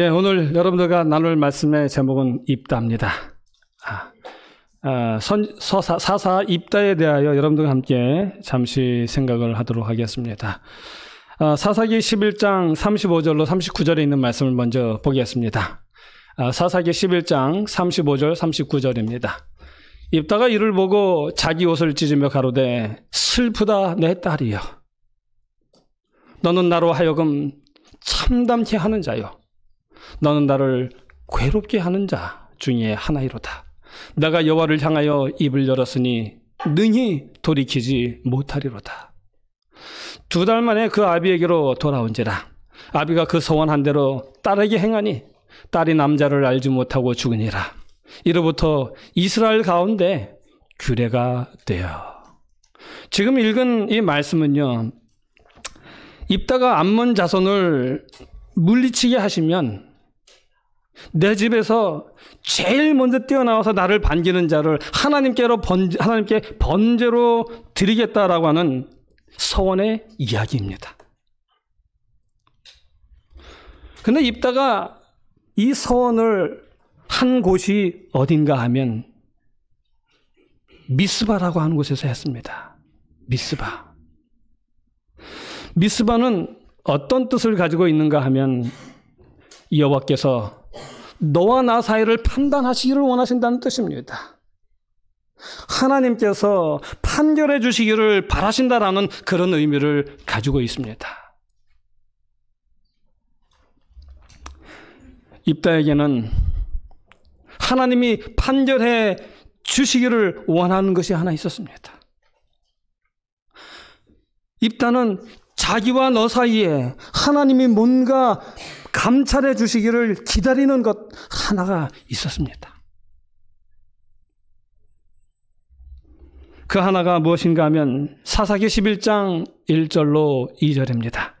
오늘 여러분들과 나눌 말씀의 제목은 입다입니다. 사사 입다에 대하여 여러분들과 함께 잠시 생각을 하도록 하겠습니다. 사사기 11장 35절로 39절에 있는 말씀을 먼저 보겠습니다. 사사기 11장 35절 39절입니다. 입다가 이를 보고 자기 옷을 찢으며 가로되 슬프다 내 딸이여. 너는 나로 하여금 참담케 하는 자요. 너는 나를 괴롭게 하는 자 중에 하나이로다. 내가 여호와를 향하여 입을 열었으니 능히 돌이키지 못하리로다. 2달 만에 그 아비에게로 돌아온지라. 아비가 그 소원한 대로 딸에게 행하니 딸이 남자를 알지 못하고 죽으니라. 이로부터 이스라엘 가운데 규례가 되어. 지금 읽은 이 말씀은요, 입다가 암몬 자손을 물리치게 하시면 내 집에서 제일 먼저 뛰어나와서 나를 반기는 자를 하나님께 번제로 드리겠다라고 하는 서원의 이야기입니다. 그런데 입다가 이 서원을 한 곳이 어딘가 하면 미스바라고 하는 곳에서 했습니다. 미스바는 어떤 뜻을 가지고 있는가 하면 여호와께서 너와 나 사이를 판단하시기를 원하신다는 뜻입니다. 하나님께서 판결해 주시기를 바라신다라는 그런 의미를 가지고 있습니다. 입다에게는 하나님이 판결해 주시기를 원하는 것이 하나 있었습니다. 입다는 자기와 너 사이에 하나님이 뭔가 감찰해 주시기를 기다리는 것 하나가 있었습니다. 그 하나가 무엇인가 하면 사사기 11장 1절로 2절입니다.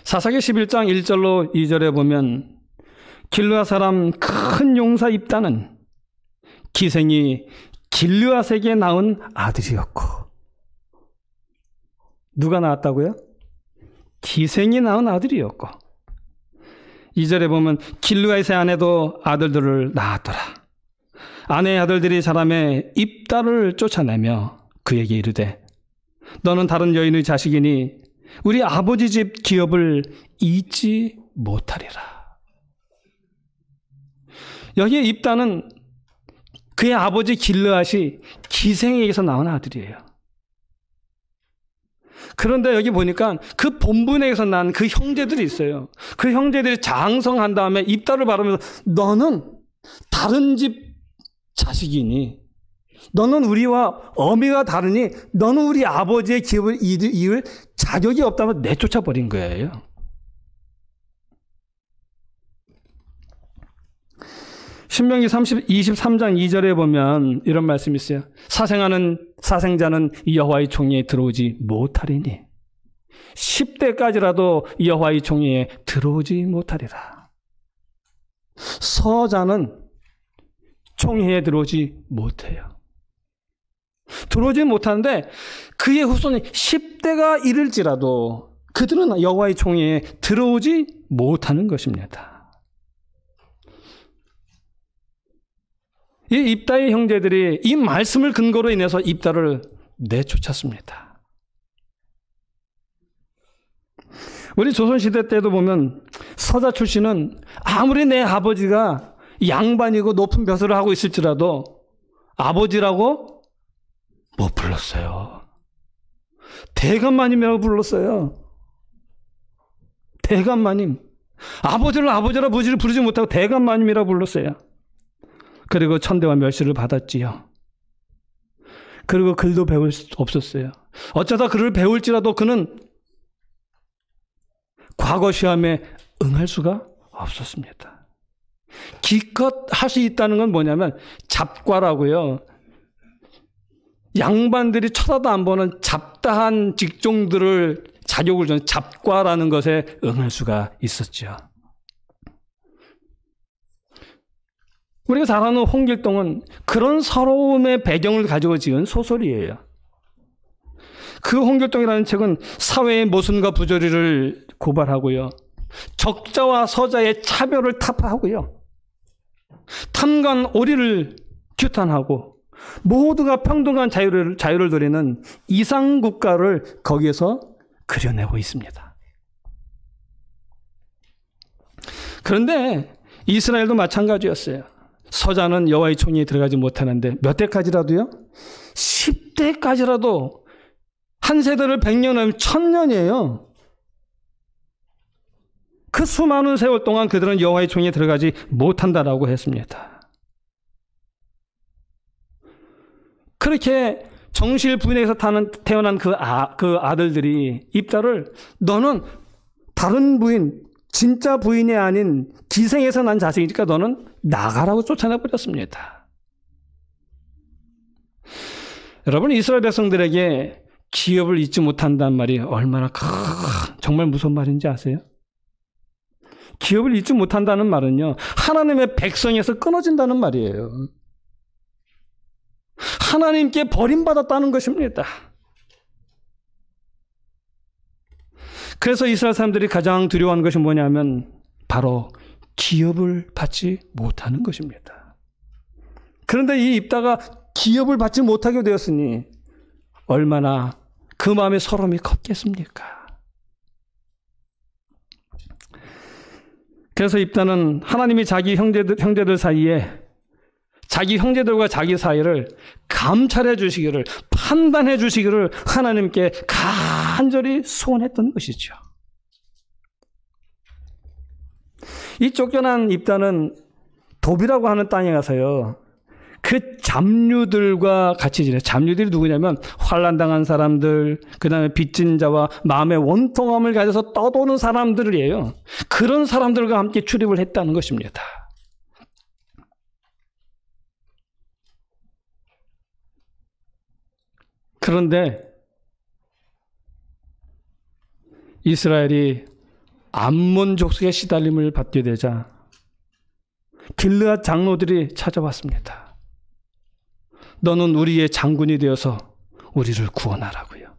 사사기 11장 1절로 2절에 보면 길르앗 사람 큰 용사 입다는 기생이 길르앗에게 낳은 아들이었고, 누가 낳았다고요? 기생이 낳은 아들이었고, 2절에 보면 길르앗의 아내도 아들들을 낳았더라. 아내의 아들들이 자라매 입다를 쫓아내며 그에게 이르되 너는 다른 여인의 자식이니 우리 아버지 집 기업을 잊지 못하리라. 여기에 입다는 그의 아버지 길르앗이 기생에게서 낳은 아들이에요. 그런데 여기 보니까 그 본분에서 난 그 형제들이 있어요. 그 형제들이 장성한 다음에 입다를 바르면서 너는 다른 집 자식이니, 너는 우리와 어미가 다르니 너는 우리 아버지의 기업을 이을 자격이 없다면 내쫓아 버린 거예요. 신명기 23장 2절에 보면 이런 말씀이 있어요. 사생자는 여호와의 총회에 들어오지 못하리니 10대까지라도 여호와의 총회에 들어오지 못하리라. 서자는 총회에 들어오지 못해요. 들어오지 못하는데 그의 후손이 10대가 이를지라도 그들은 여호와의 총회에 들어오지 못하는 것입니다. 이 입다의 형제들이 이 말씀을 근거로 인해서 입다를 내쫓았습니다. 우리 조선시대 때도 보면 서자 출신은 아무리 내 아버지가 양반이고 높은 벼슬을 하고 있을지라도 아버지라고 못 불렀어요. 대감마님이라고 불렀어요. 대감마님. 아버지를 아버지라 부르지 못하고 대감마님이라고 불렀어요. 그리고 천대와 멸시를 받았지요. 그리고 글도 배울 수 없었어요. 어쩌다 글을 배울지라도 그는 과거 시험에 응할 수가 없었습니다. 기껏 할 수 있다는 건 뭐냐면 잡과라고요. 양반들이 쳐다도 안 보는 잡다한 직종들을 자격을 주는 잡과라는 것에 응할 수가 있었죠. 우리가 잘 아는 홍길동은 그런 서러움의 배경을 가지고 지은 소설이에요. 그 홍길동이라는 책은 사회의 모순과 부조리를 고발하고요. 적자와 서자의 차별을 타파하고요. 탐관 오리를 규탄하고 모두가 평등한 자유를 누리는 이상국가를 거기에서 그려내고 있습니다. 그런데 이스라엘도 마찬가지였어요. 서자는 여호와의 총회에 들어가지 못하는데 몇 대까지라도요? 10대까지라도 한 세대를 100년이면 1000년이에요. 그 수많은 세월 동안 그들은 여호와의 총회에 들어가지 못한다라고 했습니다. 그렇게 정실 부인에서 태어난 그 아들들이 입다를 너는 다른 부인, 진짜 부인이 아닌 기생에서 난 자식이니까 너는 나가라고 쫓아내버렸습니다. 여러분, 이스라엘 백성들에게 기업을 잊지 못한다는 말이 얼마나 정말 무서운 말인지 아세요? 기업을 잊지 못한다는 말은요, 하나님의 백성에서 끊어진다는 말이에요. 하나님께 버림받았다는 것입니다. 그래서 이스라엘 사람들이 가장 두려워하는 것이 뭐냐면 바로 기업을 받지 못하는 것입니다. 그런데 이 입다가 기업을 받지 못하게 되었으니 얼마나 그 마음의 서름이 컸겠습니까? 그래서 입다는 하나님이 자기 형제들 사이에 자기 형제들과 자기 사이를 감찰해 주시기를, 판단해 주시기를 하나님께 간절히 소원했던 것이죠. 이 쫓겨난 입다는 도비라고 하는 땅에 가서요, 그 잡류들과 같이 지내요. 잡류들이 누구냐면 환난당한 사람들, 그 다음에 빚진 자와 마음의 원통함을 가져서 떠도는 사람들이에요. 그런 사람들과 함께 출입을 했다는 것입니다. 그런데 이스라엘이 암몬 족속의 시달림을 받게 되자 길르앗 장로들이 찾아왔습니다. 너는 우리의 장군이 되어서 우리를 구원하라고요.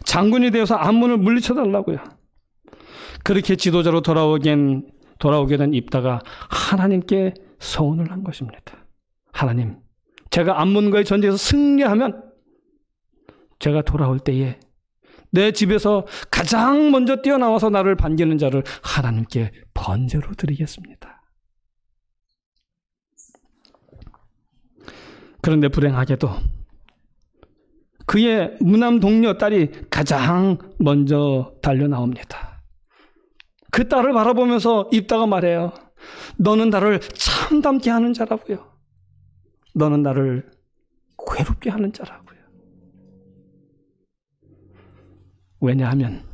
장군이 되어서 암몬을 물리쳐달라고요. 그렇게 지도자로 돌아오게 된 입다가 하나님께 서원을 한 것입니다. 하나님, 제가 암몬과의 전쟁에서 승리하면 제가 돌아올 때에 내 집에서 가장 먼저 뛰어나와서 나를 반기는 자를 하나님께 번제로 드리겠습니다. 그런데 불행하게도 그의 무남 동료 딸이 가장 먼저 달려나옵니다. 그 딸을 바라보면서 입다가 말해요. 너는 나를 참담케 하는 자라고요. 너는 나를 괴롭게 하는 자라고요. 왜냐하면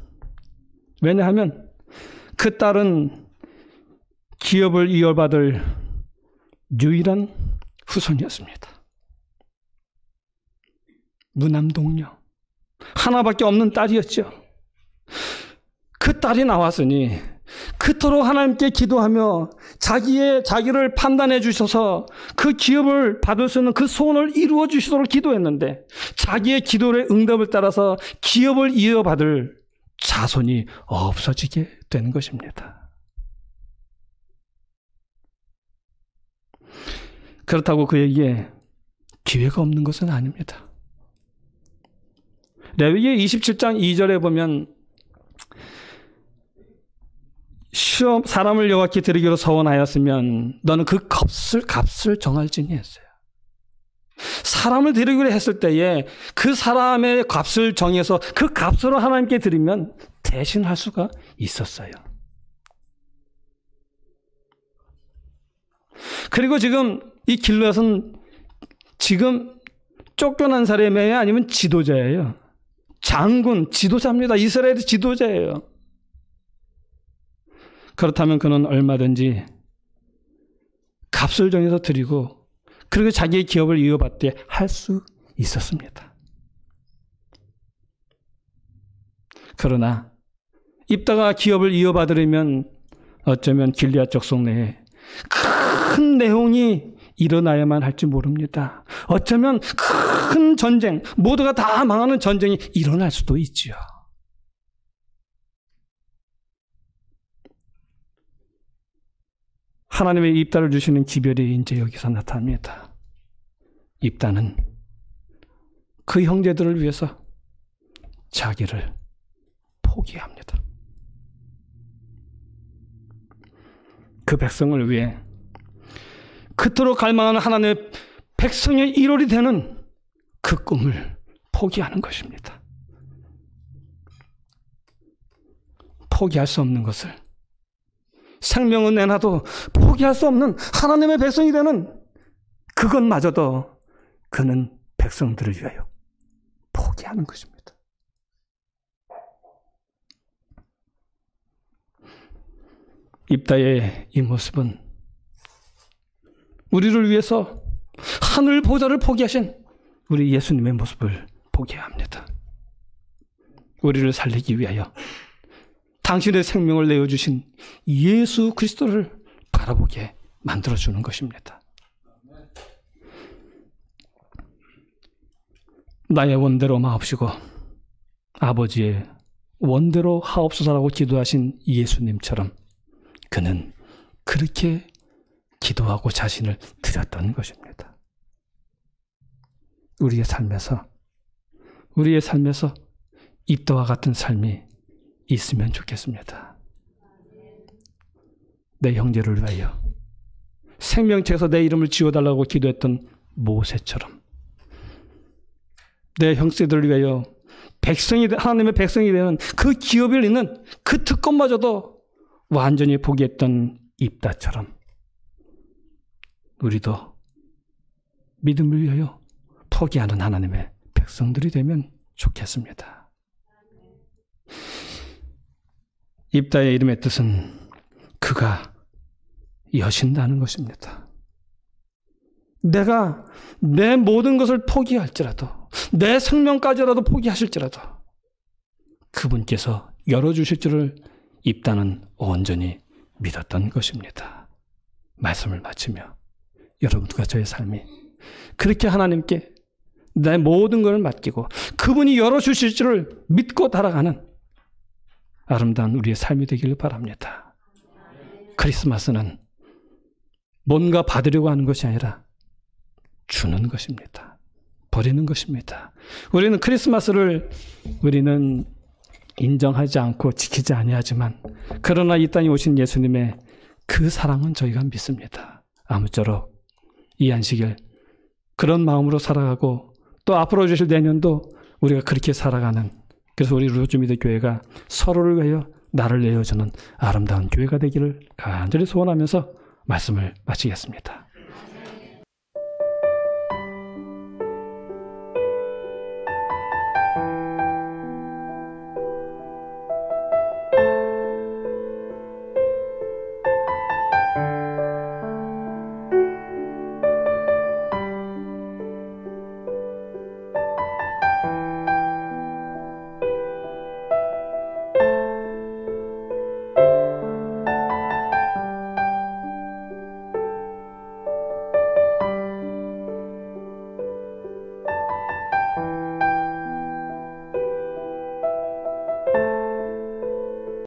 그 딸은 기업을 이어받을 유일한 후손이었습니다. 무남동녀. 하나밖에 없는 딸이었죠. 그 딸이 나왔으니 그토록 하나님께 기도하며 자기를 판단해 주셔서 그 기업을 받을 수 있는 그 소원을 이루어 주시도록 기도했는데 자기의 기도의 응답을 따라서 기업을 이어받을 자손이 없어지게 되는 것입니다. 그렇다고 그에게 기회가 없는 것은 아닙니다. 레위기 27장 2절에 보면 사람을 여호와께 드리기로 서원하였으면 너는 그 값을 정할지니 했어요. 사람을 드리기로 했을 때에 그 사람의 값을 정해서 그 값으로 하나님께 드리면 대신할 수가 있었어요. 그리고 지금 이 길르앗은 지금 쫓겨난 사람이에요? 아니면 지도자예요? 장군, 지도자입니다. 이스라엘의 지도자예요. 그렇다면 그는 얼마든지 값을 정해서 드리고 그리고 자기의 기업을 이어받게 할 수 있었습니다. 그러나 입다가 기업을 이어받으려면 어쩌면 길르앗 족속 내에 큰 내용이 일어나야만 할지 모릅니다. 어쩌면 큰 전쟁, 모두가 다 망하는 전쟁이 일어날 수도 있지요. 하나님의 입다를 주시는 기별이 이제 여기서 나타납니다. 입다는 그 형제들을 위해서 자기를 포기합니다. 그 백성을 위해 그토록 갈망하는 하나님의 백성의 일월이 되는 그 꿈을 포기하는 것입니다. 포기할 수 없는 것을, 생명은 내놔도 포기할 수 없는 하나님의 백성이 되는 그것마저도 그는 백성들을 위하여 포기하는 것입니다. 입다의 이 모습은 우리를 위해서 하늘 보좌를 포기하신 우리 예수님의 모습을 보게 합니다. 우리를 살리기 위하여 당신의 생명을 내어주신 예수 그리스도를 바라보게 만들어주는 것입니다. 나의 원대로 마옵시고 아버지의 원대로 하옵소서라고 기도하신 예수님처럼 그는 그렇게 기도하고 자신을 드렸던 것입니다. 우리의 삶에서 입다와 같은 삶이 있으면 좋겠습니다. 내 형제를 위하여 생명책에서 내 이름을 지워달라고 기도했던 모세처럼 내 형제들을 위하여 하나님의 백성이 되는 그 기업을 잇는 그 특권마저도 완전히 포기했던 입다처럼 우리도 믿음을 위하여 포기하는 하나님의 백성들이 되면 좋겠습니다. 입다의 이름의 뜻은 그가 여신다는 것입니다. 내가 내 모든 것을 포기할지라도 내 생명까지라도 포기하실지라도 그분께서 열어주실 줄을 입다는 온전히 믿었던 것입니다. 말씀을 마치며 여러분과 저의 삶이 그렇게 하나님께 내 모든 것을 맡기고 그분이 열어주실 줄을 믿고 달아가는 아름다운 우리의 삶이 되기를 바랍니다. 크리스마스는 뭔가 받으려고 하는 것이 아니라 주는 것입니다. 버리는 것입니다. 우리는 크리스마스를 인정하지 않고 지키지 아니하지만 그러나 이 땅에 오신 예수님의 그 사랑은 저희가 믿습니다. 아무쪼록 이 안식일 그런 마음으로 살아가고 또 앞으로 주실 내년도 우리가 그렇게 살아가는, 그래서 우리 루즈미드 교회가 서로를 위하여 나를 내어주는 아름다운 교회가 되기를 간절히 소원하면서 말씀을 마치겠습니다.